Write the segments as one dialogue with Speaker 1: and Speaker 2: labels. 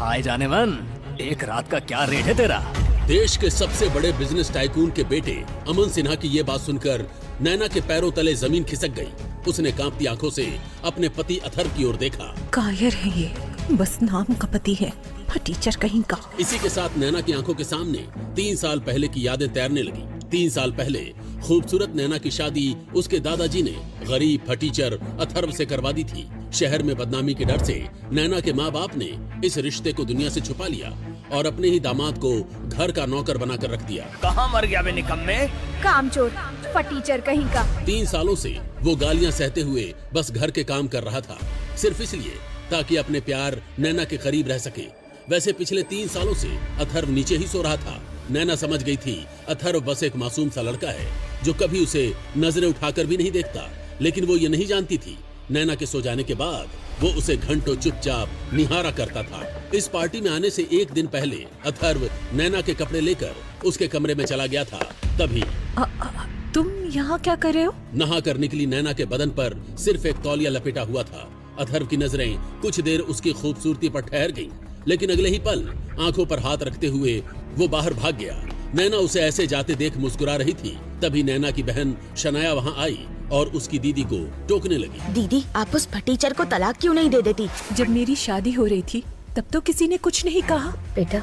Speaker 1: हाय जाने मन, एक रात का क्या रेट है तेरा?
Speaker 2: देश के सबसे बड़े बिजनेस टाइकून के बेटे अमन सिन्हा की ये बात सुनकर नैना के पैरों तले जमीन खिसक गई। उसने कांपती आंखों से अपने पति अथर्व की ओर देखा।
Speaker 3: कायर है ये, बस नाम का पति है, टीचर कहीं का।
Speaker 2: इसी के साथ नैना की आंखों के सामने 3 साल पहले की यादें तैरने लगी। 3 साल पहले खूबसूरत नैना की शादी उसके दादाजी ने गरीब फटीचर अथर्व से करवा दी थी। शहर में बदनामी के डर से नैना के माँ बाप ने इस रिश्ते को दुनिया से छुपा लिया और अपने ही दामाद को घर का नौकर बनाकर रख दिया।
Speaker 1: कहाँ मर गया बे निकम्मे?
Speaker 4: कामचोर, फटीचर कहीं का।
Speaker 2: 3 सालों से वो गालियां सहते हुए बस घर के काम कर रहा था, सिर्फ इसलिए ताकि अपने प्यार नैना के करीब रह सके। वैसे पिछले 3 सालों से अथर्व नीचे ही सो रहा था। नैना समझ गई थी अथर्व बस एक मासूम सा लड़का है जो कभी उसे नजरें उठाकर भी नहीं देखता, लेकिन वो ये नहीं जानती थी नैना के सो जाने के बाद वो उसे घंटों चुपचाप निहारा करता था। इस पार्टी में आने से 1 दिन पहले अथर्व नैना के कपड़े लेकर उसके कमरे में चला गया था। तभी
Speaker 3: तुम यहाँ क्या कर रहे हो?
Speaker 2: नहा कर निकली नैना के बदन पर सिर्फ एक तौलिया लपेटा हुआ था। अथर्व की नजरें कुछ देर उसकी खूबसूरती पर ठहर गईं, लेकिन अगले ही पल आंखों पर हाथ रखते हुए वो बाहर भाग गया। नैना उसे ऐसे जाते देख मुस्कुरा रही थी। तभी नैना की बहन शनाया वहाँ आई और उसकी दीदी को टोकने लगी।
Speaker 5: दीदी, आप उस फटीचर को तलाक क्यों नहीं दे देती?
Speaker 3: जब मेरी शादी हो रही थी तब तो किसी ने कुछ नहीं कहा।
Speaker 6: बेटा,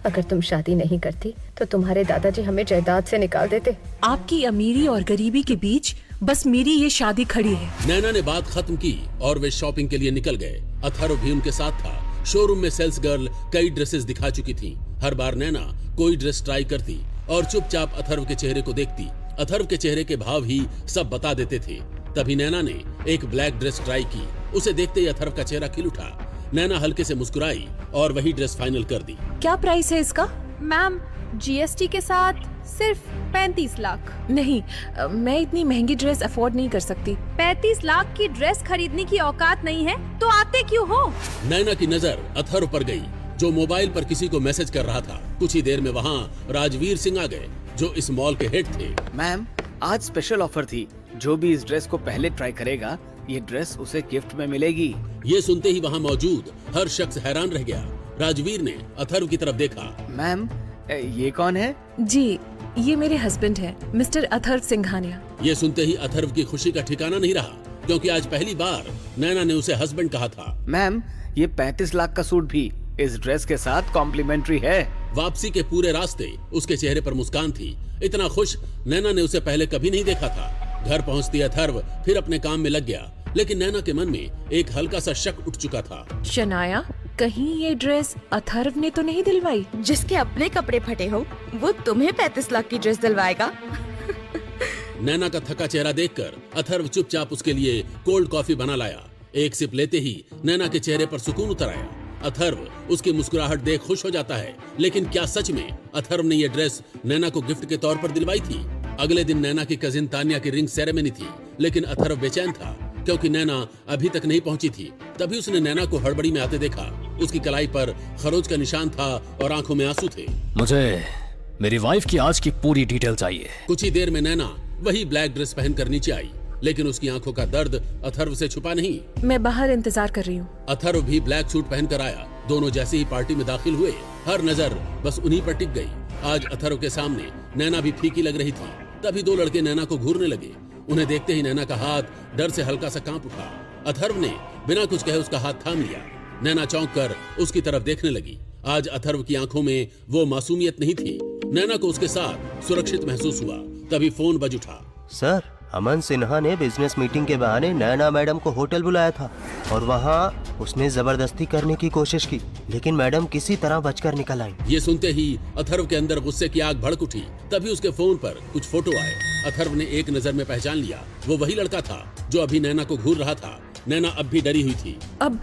Speaker 6: अगर तुम शादी नहीं करती तो तुम्हारे दादाजी हमें जायदाद से निकाल देते।
Speaker 3: आपकी अमीरी और गरीबी के बीच बस मेरी ये शादी खड़ी है।
Speaker 2: नैना ने बात खत्म की और वे शॉपिंग के लिए निकल गए। अथर्व भी उनके साथ था। शोरूम में सेल्स गर्ल कई ड्रेसेस दिखा चुकी थी। हर बार नैना कोई ड्रेस ट्राई करती और चुपचाप अथर्व के चेहरे को देखती। अथर्व के चेहरे के भाव ही सब बता देते थे। तभी नैना ने एक ब्लैक ड्रेस ट्राई की। उसे देखते ही अथर्व का चेहरा खिल उठा। नैना हल्के से मुस्कुराई और वही ड्रेस फाइनल कर दी।
Speaker 3: क्या प्राइस है इसका?
Speaker 4: मैम, जीएसटी के साथ सिर्फ 35 लाख।
Speaker 3: नहीं, मैं इतनी महंगी ड्रेस अफोर्ड नहीं कर सकती।
Speaker 4: 35 लाख की ड्रेस खरीदने की औकात नहीं है तो आते क्यों हो?
Speaker 2: नैना की नजर अथर्व पर गई जो मोबाइल पर किसी को मैसेज कर रहा था। कुछ ही देर में वहाँ राजवीर सिंह आ गए जो इस मॉल के हेड थे।
Speaker 1: मैम, आज स्पेशल ऑफर थी। जो भी इस ड्रेस को पहले ट्राई करेगा ये ड्रेस उसे गिफ्ट में मिलेगी।
Speaker 2: ये सुनते ही वहाँ मौजूद हर शख्स हैरान रह गया। राजवीर ने अथर्व की तरफ देखा।
Speaker 1: मैम, ये कौन है?
Speaker 3: जी, ये मेरे हस्बैंड हैं, मिस्टर अथर्व सिंघानिया।
Speaker 2: ये सुनते ही अथर्व की खुशी का ठिकाना नहीं रहा, क्योंकि आज पहली बार नैना ने उसे हस्बैंड कहा था।
Speaker 1: मैम, ये 35 लाख का सूट भी इस ड्रेस के साथ कॉम्प्लीमेंट्री है।
Speaker 2: वापसी के पूरे रास्ते उसके चेहरे पर मुस्कान थी। इतना खुश नैना ने उसे पहले कभी नहीं देखा था। घर पहुंचती अथर्व फिर अपने काम में लग गया, लेकिन नैना के मन में एक हल्का सा शक उठ चुका था।
Speaker 3: शनाया, कहीं ये ड्रेस अथर्व ने तो नहीं दिलवाई?
Speaker 5: जिसके अपने कपड़े फटे हो वो तुम्हें 35 लाख की ड्रेस दिलवाएगा?
Speaker 2: नैना का थका चेहरा देखकर अथर्व चुपचाप उसके लिए कोल्ड कॉफी बना लाया। एक सिप लेते ही नैना के चेहरे पर सुकून उतर आया। अथर्व उसकी मुस्कुराहट देख खुश हो जाता है, लेकिन क्या सच में अथर्व ने ये ड्रेस नैना को गिफ्ट के तौर पर दिलवाई थी? अगले दिन नैना की कजिन तानिया की रिंग सेरेमनी थी, लेकिन अथर्व बेचैन था क्योंकि नैना अभी तक नहीं पहुंची थी। तभी उसने नैना को हड़बड़ी में आते देखा। उसकी कलाई पर खरोच का निशान था और आंखों में आंसू थे।
Speaker 1: मुझे मेरी वाइफ की आज की पूरी डिटेल चाहिए।
Speaker 2: कुछ ही देर में नैना वही ब्लैक ड्रेस पहनकर नीचे आई, लेकिन उसकी आंखों का दर्द अथर्व से छुपा नहीं।
Speaker 3: मैं बाहर इंतजार कर रही हूँ।
Speaker 2: अथर्व भी ब्लैक सूट पहनकर आया। दोनों जैसे ही पार्टी में दाखिल हुए, हर नजर बस उन्हीं पर टिक गई। आज अथर्व के सामने नैना भी फीकी लग रही थी। तभी 2 लड़के नैना को घूरने लगे। उन्हें देखते ही नैना का हाथ डर से हल्का सा कांप उठा। अथर्व ने बिना कुछ कहे उसका हाथ थाम लिया। नैना चौंक कर उसकी तरफ देखने लगी। आज अथर्व की आंखों में वो मासूमियत नहीं थी। नैना को उसके साथ सुरक्षित महसूस हुआ। तभी फोन बज उठा।
Speaker 7: सर, अमन सिन्हा ने बिजनेस मीटिंग के बहाने नैना मैडम को होटल बुलाया था और वहाँ उसने जबरदस्ती करने की कोशिश की, लेकिन मैडम किसी तरह बचकर निकल आई।
Speaker 2: ये सुनते ही अथर्व के अंदर गुस्से की आग भड़क उठी। तभी उसके फोन पर कुछ फोटो आए। अथर्व ने एक नजर में पहचान लिया। वो वही लड़का था जो अभी नैना को घूर रहा था। नैना अब भी डरी हुई थी।
Speaker 3: अब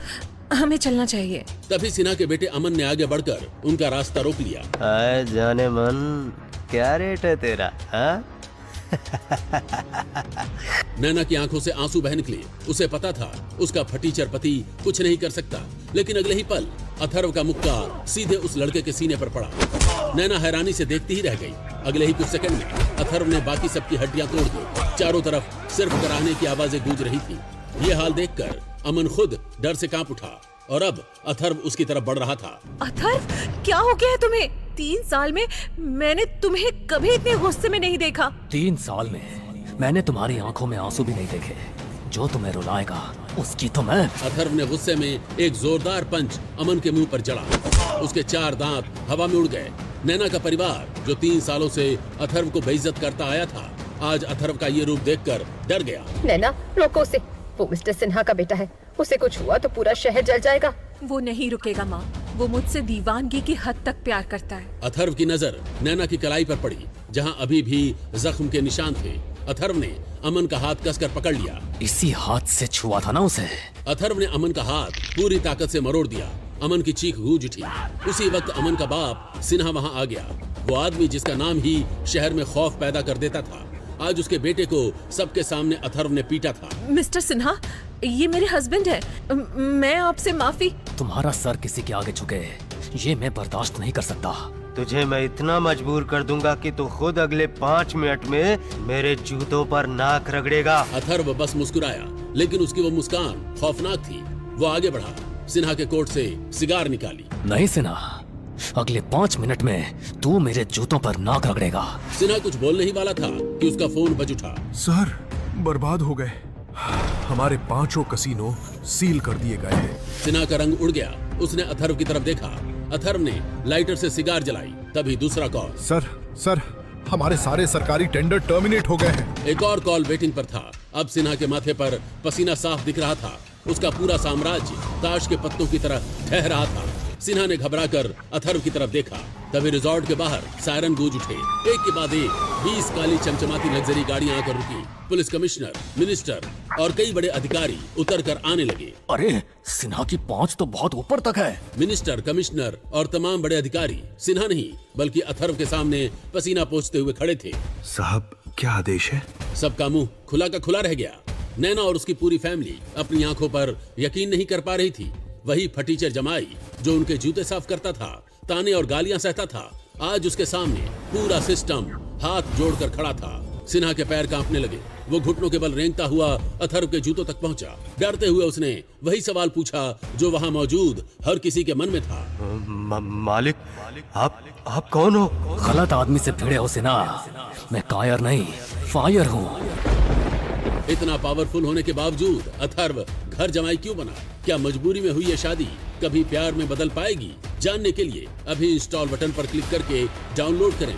Speaker 3: हमें चलना चाहिए।
Speaker 2: तभी सिन्हा के बेटे अमन ने आगे बढ़कर उनका रास्ता रोक लिया।
Speaker 7: आए जाने मन, क्या रेट है तेरा? हाँ?
Speaker 2: नैना की आंखों से आंसू बह निकले। उसे पता था उसका फटीचर पति कुछ नहीं कर सकता, लेकिन अगले ही पल अथर्व का मुक्का सीधे उस लड़के के सीने पर पड़ा। नैना हैरानी से देखती ही रह गई। अगले ही कुछ सेकंड में अथर्व ने बाकी सबकी हड्डियां तोड़ दी। चारों तरफ सिर्फ कराहने की आवाजें गूंज रही थी। ये हाल देखकर अमन खुद डर से कांप उठा। और अब अथर्व उसकी तरफ बढ़ रहा था।
Speaker 3: अथर्व, क्या हो गया है तुम्हें? 3 साल में मैंने तुम्हें कभी इतने गुस्से में नहीं देखा।
Speaker 8: 3 साल में मैंने तुम्हारी आंखों में आंसू भी नहीं देखे। जो तुम्हें रुलाएगा उसकी तो मैं।
Speaker 2: अथर्व ने गुस्से में एक जोरदार पंच अमन के मुंह पर जड़ा। उसके 4 दांत हवा में उड़ गए। नैना का परिवार जो 3 सालों से अथर्व को बेइज्जत करता आया था, आज अथर्व का ये रूप देखकर डर गया।
Speaker 6: नैना, रोको उसे। वो मिस्टर सिन्हा का बेटा है, उसे कुछ हुआ तो पूरा शहर जल जाएगा।
Speaker 3: वो नहीं रुकेगा माँ, वो मुझसे दीवानगी की हद तक प्यार करता है।
Speaker 2: अथर्व की नजर नैना की कलाई पर पड़ी, जहां अभी भी जख्म के निशान थे। अथर्व ने अमन का हाथ कसकर पकड़ लिया।
Speaker 8: इसी हाथ से छुआ था ना उसे।
Speaker 2: अथर्व ने अमन का हाथ पूरी ताकत से मरोड़ दिया। अमन की चीख गूंज उठी। उसी वक्त अमन का बाप सिन्हा वहां आ गया। वो आदमी जिसका नाम ही शहर में खौफ पैदा कर देता था, आज उसके बेटे को सबके सामने अथर्व ने पीटा था।
Speaker 3: मिस्टर सिन्हा, ये मेरे हस्बैंड है। मैं आपसे माफी।
Speaker 8: तुम्हारा सर किसी के आगे झुके, ये मैं बर्दाश्त नहीं कर सकता।
Speaker 7: तुझे मैं इतना मजबूर कर दूंगा कि तू खुद अगले 5 मिनट में मेरे जूतों पर नाक रगड़ेगा।
Speaker 2: अथर्व बस मुस्कुराया, लेकिन उसकी वो मुस्कान खौफनाक थी। वो आगे बढ़ा, सिन्हा के कोट से सिगार निकाली।
Speaker 8: नहीं सिन्हा, अगले 5 मिनट में तू मेरे जूतों पर नाक रगड़ेगा।
Speaker 2: सिन्हा कुछ बोलने ही वाला था कि उसका फोन बज उठा।
Speaker 9: सर, बर्बाद हो गए। हमारे 5 कसीनो सील कर दिए गए हैं।
Speaker 2: सिन्हा का रंग उड़ गया। उसने अथर्व की तरफ देखा। अथर्व ने लाइटर से सिगार जलाई। तभी दूसरा कॉल।
Speaker 9: सर, हमारे सारे सरकारी टेंडर टर्मिनेट हो गए हैं।
Speaker 2: एक और कॉल वेटिंग पर था। अब सिन्हा के माथे पर पसीना साफ दिख रहा था। उसका पूरा साम्राज्य ताश के पत्तों की तरह ठहर रहा था। सिन्हा ने घबराकर अथर्व की तरफ देखा। तभी रिजॉर्ट के बाहर सायरन गूंज उठे। एक के बाद एक 20 काली चमचमाती लग्जरी गाड़ियां आकर रुकी। पुलिस कमिश्नर, मिनिस्टर और कई बड़े अधिकारी उतर कर आने लगे।
Speaker 8: अरे, सिन्हा की पहुंच तो बहुत ऊपर तक है।
Speaker 2: मिनिस्टर, कमिश्नर और तमाम बड़े अधिकारी सिन्हा नहीं बल्कि अथर्व के सामने पसीना पोंछते हुए खड़े थे।
Speaker 9: साहब, क्या आदेश है?
Speaker 2: सबका मुंह खुला का खुला रह गया। नैना और उसकी पूरी फैमिली अपनी आंखों पर यकीन नहीं कर पा रही थी। वही फटीचर जमाई जो उनके जूते साफ करता था, ताने और गालियां सहता था, आज उसके सामने पूरा सिस्टम हाथ जोड़कर खड़ा था। सिन्हा के पैर कांपने लगे। वो घुटनों के बल रेंगता हुआ अथर्व के जूतों तक पहुंचा। डरते हुए उसने वही सवाल पूछा जो वहां मौजूद हर किसी के मन में था।
Speaker 7: मालिक, आप कौन हो?
Speaker 8: गलत आदमी से भिड़े हो सिन्हा। मैं कायर नहीं, फायर हूँ।
Speaker 2: इतना पावरफुल होने के बावजूद अथर्व घर जमाई क्यों बना? क्या मजबूरी में हुई ये शादी कभी प्यार में बदल पाएगी? जानने के लिए अभी इंस्टॉल बटन पर क्लिक करके डाउनलोड करें।